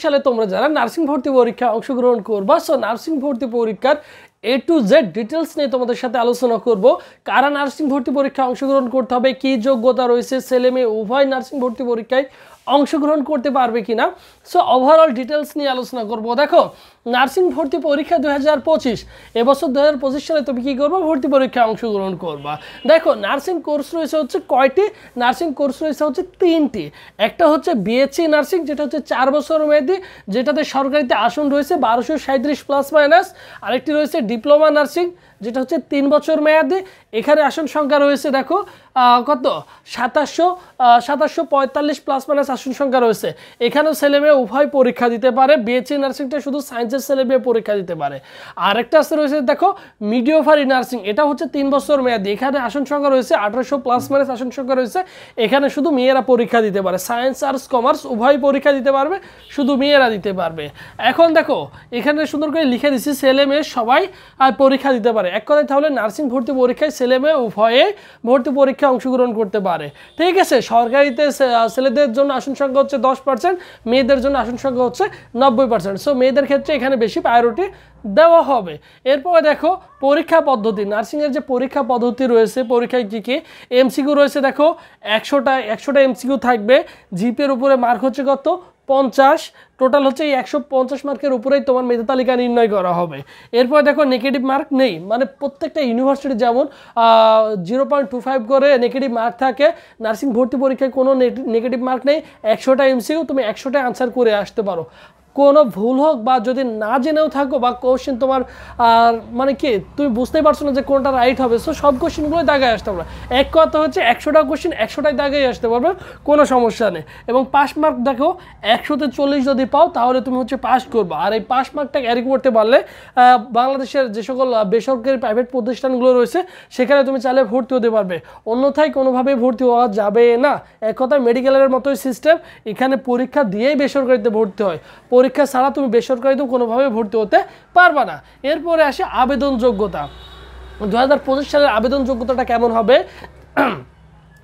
সালে তোমরা যারা নার্সিং ভর্তি পরীক্ষায় অংশগ্রহণ করবা, সো নার্সিং ভর্তি পরীক্ষার A to Z ডিটেলস নিয়ে তোমাদের সাথে আলোচনা করব। কারা নার্সিং ভর্তি পরীক্ষায় অংশগ্রহণ করতে হবে, কী যোগ্যতা রয়েছে, ছেলে মেয়ে উভয় নার্সিং ভর্তি পরীক্ষায় অংশগ্রহণ করতে পারবে কিনা, সো ওভারঅল ডিটেলস নিয়ে আলোচনা করব। দেখো, নার্সিং ভর্তি পরীক্ষা 2025, এবছর 2025 সালে তুমি কী করবো, ভর্তি পরীক্ষায় অংশগ্রহণ করবা। দেখো, নার্সিং কোর্স রয়েছে হচ্ছে কয়টি, নার্সিং কোর্স রয়েছে হচ্ছে 3টি। একটা হচ্ছে বিএসসি নার্সিং, যেটা হচ্ছে 4 বছর মেয়াদী, যেটাতে সরকারিতে আসন রয়েছে 1237 প্লাস মাইনাস। আরেকটি রয়েছে ডিপ্লোমা নার্সিং, যেটা হচ্ছে 3 বছর মেয়াদী। এখানে আসন সংখ্যা রয়েছে দেখো কত, 2745 প্লাস মাইনাস আসন সংখ্যা রয়েছে। এখানেও ছেলে মেয়ে উভয় পরীক্ষা দিতে পারে। বিএসসি নার্সিংটা শুধু সায়েন্সের ছেলে মেয়ে পরীক্ষা দিতে পারে। আরেকটা আছে রয়েছে দেখো মিডিওফারি নার্সিং, এটা হচ্ছে 3 বছর মেয়াদী। এখানে আসন সংখ্যা রয়েছে 1800 প্লাস মাইনাস আসন সংখ্যা রয়েছে। এখানে শুধু মেয়েরা পরীক্ষা দিতে পারে, সায়েন্স আর্টস কমার্স উভয় পরীক্ষা দিতে পারবে, শুধু মেয়েরা দিতে পারবে। এখন দেখো, এখানে সুন্দর করে লিখে দিচ্ছি ছেলে মেয়ে সবাই পরীক্ষা দিতে পারে। এক কথায় তাহলে নার্সিং ভর্তি পরীক্ষায় ছেলে মেয়ে উভয়ে ভর্তি পরীক্ষায় অংশগ্রহণ করতে পারে। ঠিক আছে, সরকারিতে ছেলেদের জন্য আসন সংখ্যা হচ্ছে 10%, মেয়েদের জন্য আসন সংখ্যা হচ্ছে 90%। সো মেয়েদের ক্ষেত্রে এখানে বেশি প্রায়োরিটি দেওয়া হবে। এরপরে দেখো পরীক্ষা পদ্ধতি, নার্সিংয়ের যে পরীক্ষা পদ্ধতি রয়েছে, পরীক্ষায় কী কী এমসিকিউ রয়েছে। দেখো 100টা এমসিকিউ থাকবে। জিপিএর উপরে মার্ক হচ্ছে কত, 50। টোটাল হচ্ছে এই 150 মার্কের উপরেই তোমার মেধা তালিকা নির্ণয় করা হবে। এরপর দেখো নেগেটিভ মার্ক নেই, মানে প্রত্যেকটা ইউনিভার্সিটি যেমন 0.25 করে নেগেটিভ মার্ক থাকে, নার্সিং ভর্তি পরীক্ষায় কোনো নেগেটিভ মার্ক নেই। 100টা এমসিকিউ, তুমি 100টায় আনসার করে আসতে পারো। কোনো ভুল হোক বা যদি না জেনেও থাকো বা কোশ্চেন তোমার মানে কি তুমি বুঝতেই পারছো না যে কোনটা রাইট হবে, সো সব কোশ্চেনগুলো দাগায় আসতে পারবে। এক কথা হচ্ছে 100টা কোশ্চেন 100টায় দাগাই আসতে পারবে, কোনো সমস্যা নেই। এবং পাস মার্ক দেখো 100তে 40 যদি পাও তাহলে তুমি হচ্ছে পাস করবে। আর এই পাস মার্কটা ক্যারি করতে পারলে বাংলাদেশের যে সকল বেসরকারি প্রাইভেট প্রতিষ্ঠানগুলো রয়েছে সেখানে তুমি চাইলে ভর্তি হতে পারবে, অন্যথায় কোনোভাবেই ভর্তি হওয়া যাবে না। এক কথায় মেডিকেলের মতোই সিস্টেম, এখানে পরীক্ষা দিয়েই বেসরকারিতে ভর্তি হয়, পরীক্ষা ছাড়া তুমি বেসরকারিতেও কোনোভাবে ভর্তি হতে পারবা না। এরপরে আসে আবেদন যোগ্যতা। 2025 সালের আবেদন যোগ্যতাটা কেমন হবে,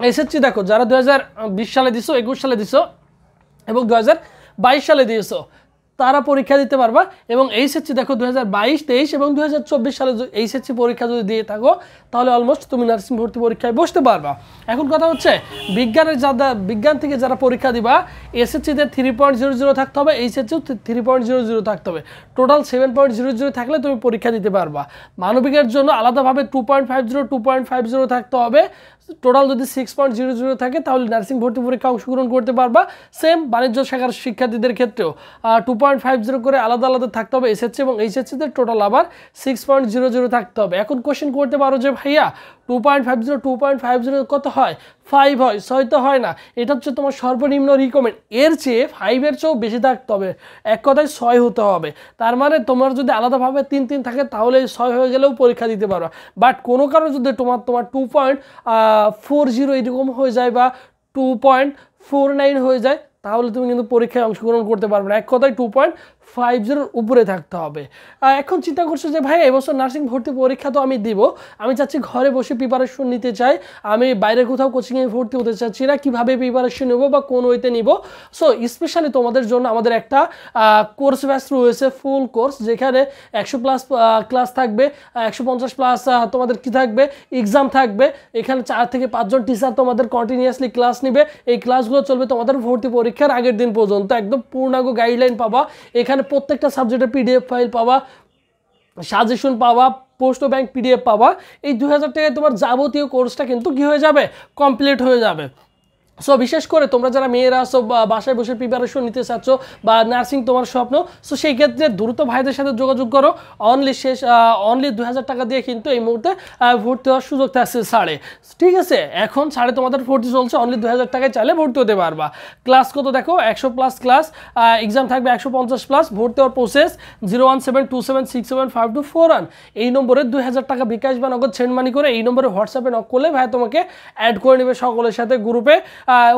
এসএসসি দেখো যারা 2020 সালে দিছো, 21 সালে দিছো এবং 2022 সালে দিয়েছো তারা পরীক্ষা দিতে পারবা। এবং এইচএসসি দেখো 2022, 23 এবং 2024 সালে এইচএসসি পরীক্ষা যদি দিয়ে থাকো তাহলে অলমোস্ট তুমি নার্সিং ভর্তি পরীক্ষায় বসতে পারবা। এখন কথা হচ্ছে বিজ্ঞান থেকে যারা পরীক্ষা দিবা, এসএসসিতে 3.00 থাকতে হবে, এইচএসসিও 3.00 থাকতে হবে, টোটাল 7.00 থাকলে তুমি পরীক্ষা দিতে পারবা। মানবিকের জন্য আলাদাভাবে 2.50 থাকতে হবে। টোটাল যদি 6.00 থাকে তাহলে নার্সিং ভর্তি পরীক্ষা অংশগ্রহণ করতে পারবা। সেম বাণিজ্য শাখার শিক্ষার্থীদের ক্ষেত্রেও 2.50 করে আলাদা আলাদা থাকতে হবে এসএসসি এবং এইচএসসিতে, টোটাল আবার 6.00 থাকতে হবে। এখন কোশ্চেন করতে পারো যে ভাইয়া 2.50 কত হয়, 5 হয়, 6 তো হয় না, এটা হচ্ছে তোমার সর্বনিম্ন রিকমেন্ড, এর চেয়ে 5-এর চেয়েও বেশি থাকতে হবে, এক কথায় 6 হতে হবে। তার মানে তোমার যদি আলাদাভাবে 3 থাকে তাহলে 6 হয়ে গেলেও পরীক্ষা দিতে পারো। বাট কোনো কারণে যদি তোমার 2.40 এরকম হয়ে যায় বা 2.49 হয়ে যায় তাহলে তুমি কিন্তু পরীক্ষায় অংশগ্রহণ করতে পারবে না, এক কথায় 2.50 উপরে থাকতে হবে। এখন চিন্তা করছো যে ভাই এবছর নার্সিং ভর্তি পরীক্ষা তো আমি দিব, আমি চাচ্ছি ঘরে বসে প্রিপারেশন নিতে চাই, আমি বাইরে কোথাও কোচিংয়ে ভর্তি হতে চাচ্ছি না, কীভাবে প্রিপারেশন নেবো বা কোন ওয়েতে নিব। সো স্পেশালি তোমাদের জন্য আমাদের একটা কোর্স ব্যাচ রয়েছে, ফুল কোর্স, যেখানে 100+ ক্লাস থাকবে, 150 প্লাস তোমাদের কি থাকবে, এক্সাম থাকবে। এখানে 4 থেকে 5 জন টিচার তোমাদের কন্টিনিউয়াসলি ক্লাস নেবে। এই ক্লাসগুলো চলবে তোমাদের ভর্তি পরীক্ষার আগের দিন পর্যন্ত, একদম পূর্ণাঙ্গ গাইডলাইন পাবা। এখানে প্রত্যেকটা সাবজেক্টের পিডিএফ ফাইল পাবা, সাজেশন পাবা, পোস্ট ব্যাংক পিডিএফ পাবা। এই 2000 টাকায় তোমার যাবতীয় কোর্সটা কিন্তু কি হয়ে যাবে, কমপ্লিট হয়ে যাবে। সো বিশেষ করে তোমরা যারা মেয়েরা আসো বা বাসায় বসে প্রিপারেশন নিতে চাচ্ছ বা নার্সিং তোমার স্বপ্ন, সো সেই ক্ষেত্রে দ্রুত ভাইদের সাথে যোগাযোগ করো। অনলি 2000 টাকা দিয়ে কিন্তু এই মুহূর্তে ভর্তি হওয়ার সুযোগ থাকছে ছাড়ে। ঠিক আছে, এখন ছাড়ে তোমাদের ভর্তি চলছে, অনলি 2000 টাকায় চাইলে ভর্তি হতে পারবা। ক্লাস কত দেখো, 100+ ক্লাস, এক্সাম থাকবে 150+। ভর্তি হওয়ার প্রসেস 01727675241, এই নম্বরে 2000 টাকা বিকাশ বা নগদ সেন্ড মানি করে এই নম্বরে হোয়াটসঅ্যাপে নক করলে ভাই তোমাকে অ্যাড করে নেবে সকলের সাথে গ্রুপে।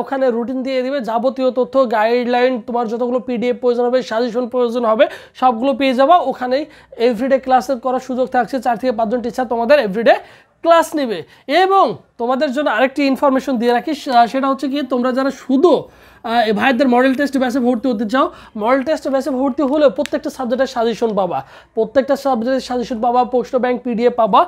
ওখানে রুটিন দিয়ে দিবে, যাবতীয় তথ্য গাইডলাইন, তোমার যতগুলো পিডিএফ প্রয়োজন হবে, সাজেশন প্রয়োজন হবে, সবগুলো পেয়ে যাবা ওখানেই। এভরিডে ক্লাসের করার সুযোগ থাকছে, 4 থেকে 5 জন টিচার তোমাদের এভরিডে ক্লাস নেবে এবং তোমাদের জন্য আরেকটি ইনফরমেশন দিয়ে রাখি, সেটা হচ্ছে কি তোমরা যারা শুধু ভাইদের মডেল টেস্ট ব্যাচে ভর্তি হতে চাও, মডেল টেস্ট ব্যাচে ভর্তি হলেও প্রত্যেকটা সাবজেক্টের সাজেশন পাবা, প্রত্যেকটা সাবজেক্টের সাজেশন পাবা, পোস্ট ব্যাংক পিডিএফ পাবা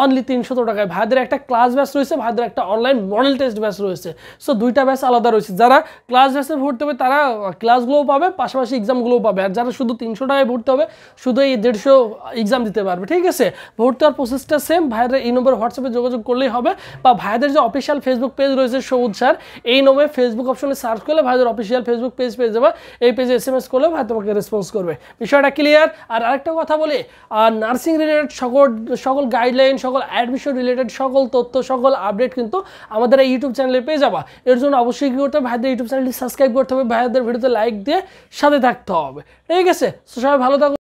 অনলি 300 টাকায়। ভাইদের একটা ক্লাস ব্যাচ রয়েছে, ভাইদের একটা অনলাইন মডেল টেস্ট ব্যাচ রয়েছে। সো দুইটা ব্যাচ আলাদা রয়েছে। যারা ক্লাস ব্যাচে ভর্তি হবে তারা ক্লাসগুলোও পাবে, পাশাপাশি এক্সামগুলোও পাবে। আর যারা শুধু 300 টাকায় ভর্তি হবে শুধু এই 150 এক্সাম দিতে পারবে। ঠিক আছে, ভর্তি হওয়ার প্রসেসটা সেম। ভাইদের এই নম্বরে হোয়াটসঅ্যাপে যোগাযোগ করলেই হবে, বা ভাইদের যে অফিসিয়াল ফেসবুক পেজ রয়েছে সবুজ স্যার, এই নম্বরে ফেসবুক অপশনে সার্চ করলে ভাইদের অফিসিয়াল ফেসবুক পেজ পেয়ে যাবে। এই পেজে SMS করলে ভাই তোমাকে রেসপন্স করবে। বিষয়টা ক্লিয়ার? আর আরেকটা কথা বলি, নার্সিং রিলেটেড সকল গাইডলাইন, সকল অ্যাডমিশন রিলেটেড সকল তথ্য, সকল আপডেট কিন্তু আমাদের এই ইউটিউব চ্যানেলে পেয়ে যাবা। এর জন্য অবশ্যই কী করতে হবে, ভাইদের ইউটিউব চ্যানেলটি সাবস্ক্রাইব করতে হবে, ভাইদের ভিডিওতে লাইক দিয়ে সাথে থাকতে হবে। ঠিক আছে, সবাই ভালো থাকো।